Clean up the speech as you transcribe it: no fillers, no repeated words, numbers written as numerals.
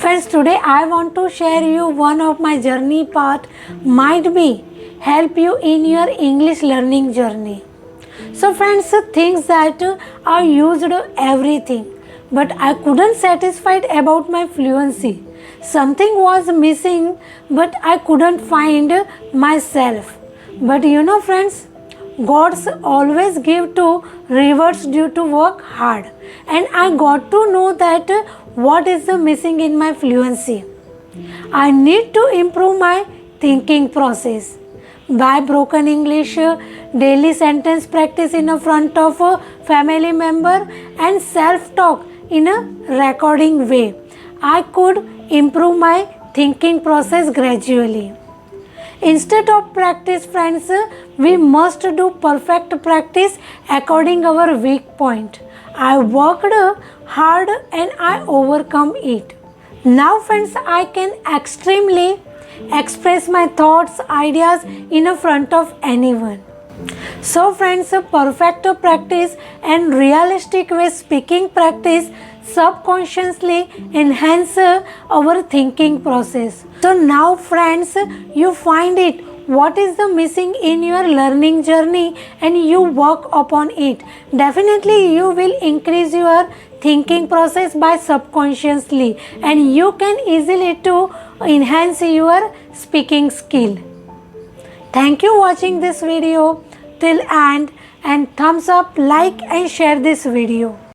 Friends, today I want to share you one of my journey path might be help you in your English learning journey. So friends, things that I used everything, but I couldn't satisfied about my fluency. Something was missing, but I couldn't find myself. But you know friends, God's always give to rewards due to work hard, and I got to know that what is the missing in my fluency. I need to improve my thinking process by broken English, daily sentence practice in a front of a family member, and self-talk in a recording way. I could improve my thinking process gradually. Instead of practice, friends, we must do perfect practice according our weak point. I worked hard and I overcome it. Now friends, I can extremely express my thoughts, ideas in a front of anyone. So friends, perfect practice and realistic way speaking practice subconsciously enhance our thinking process. So now friends, you find it what is the missing in your learning journey and you work upon it. Definitely you will increase your thinking process by subconsciously, and you can easily to enhance your speaking skill. Thank you watching this video till end, and thumbs up, like and share this video.